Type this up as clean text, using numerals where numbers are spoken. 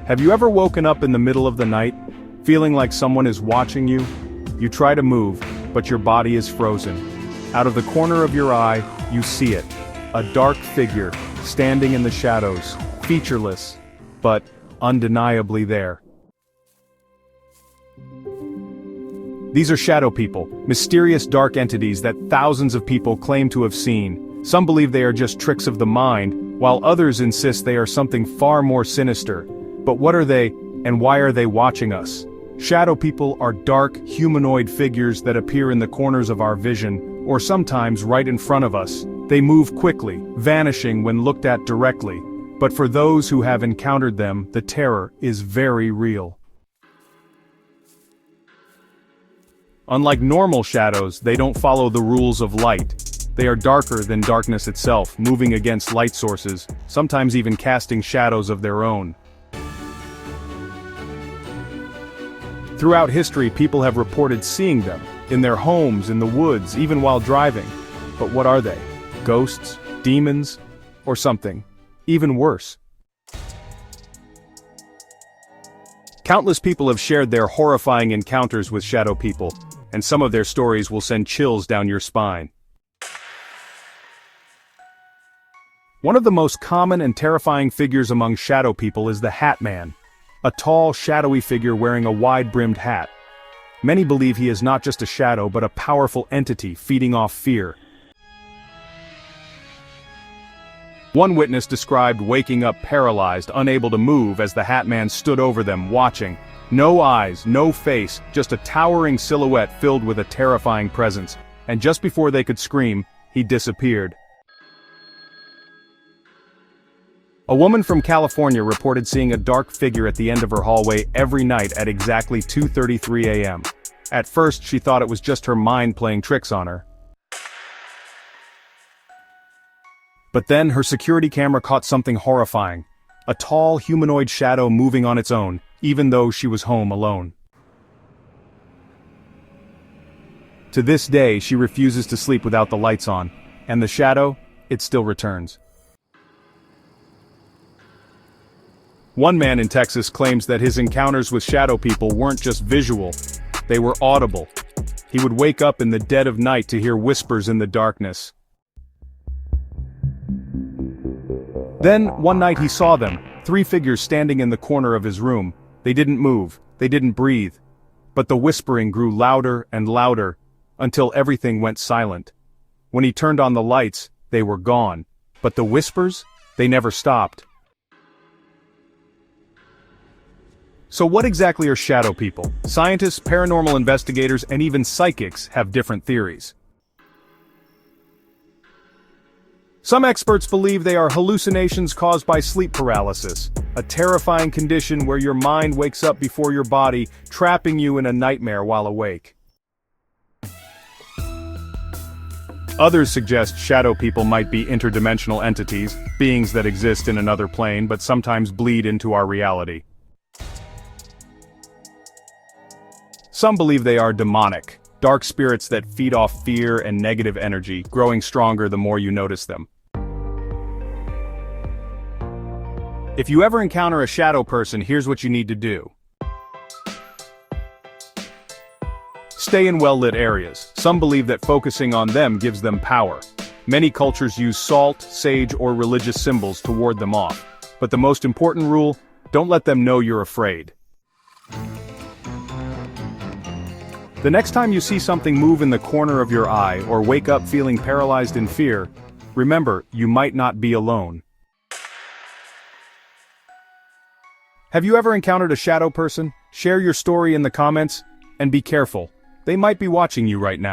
Have you ever woken up in the middle of the night, feeling like someone is watching you? You try to move, but your body is frozen. Out of the corner of your eye, you see it. A dark figure, standing in the shadows, featureless, but undeniably there. These are shadow people, mysterious dark entities that thousands of people claim to have seen. Some believe they are just tricks of the mind, while others insist they are something far more sinister. But what are they, and why are they watching us? Shadow people are dark, humanoid figures that appear in the corners of our vision, or sometimes right in front of us. They move quickly, vanishing when looked at directly. But for those who have encountered them, the terror is very real. Unlike normal shadows, they don't follow the rules of light. They are darker than darkness itself, moving against light sources, sometimes even casting shadows of their own. Throughout history, people have reported seeing them, in their homes, in the woods, even while driving. But what are they? Ghosts? Demons? Or something even worse? Countless people have shared their horrifying encounters with shadow people, and some of their stories will send chills down your spine. One of the most common and terrifying figures among shadow people is the Hat Man, a tall, shadowy figure wearing a wide-brimmed hat. Many believe he is not just a shadow but a powerful entity feeding off fear. One witness described waking up paralyzed, unable to move as the Hat Man stood over them, watching. No eyes, no face, just a towering silhouette filled with a terrifying presence. And just before they could scream, he disappeared. A woman from California reported seeing a dark figure at the end of her hallway every night at exactly 2:33 a.m. At first, she thought it was just her mind playing tricks on her. But then her security camera caught something horrifying. A tall, humanoid shadow moving on its own, even though she was home alone. To this day, she refuses to sleep without the lights on, and the shadow, it still returns. One man in Texas claims that his encounters with shadow people weren't just visual, they were audible. He would wake up in the dead of night to hear whispers in the darkness. Then, one night he saw them, 3 figures standing in the corner of his room. They didn't move, they didn't breathe. But the whispering grew louder and louder, until everything went silent. When he turned on the lights, they were gone. But the whispers, they never stopped. So what exactly are shadow people? Scientists, paranormal investigators, and even psychics have different theories. Some experts believe they are hallucinations caused by sleep paralysis, a terrifying condition where your mind wakes up before your body, trapping you in a nightmare while awake. Others suggest shadow people might be interdimensional entities, beings that exist in another plane but sometimes bleed into our reality. Some believe they are demonic, dark spirits that feed off fear and negative energy, growing stronger the more you notice them. If you ever encounter a shadow person, here's what you need to do. Stay in well-lit areas. Some believe that focusing on them gives them power. Many cultures use salt, sage, or religious symbols to ward them off. But the most important rule, don't let them know you're afraid. The next time you see something move in the corner of your eye or wake up feeling paralyzed in fear, remember, you might not be alone. Have you ever encountered a shadow person? Share your story in the comments, and be careful. They might be watching you right now.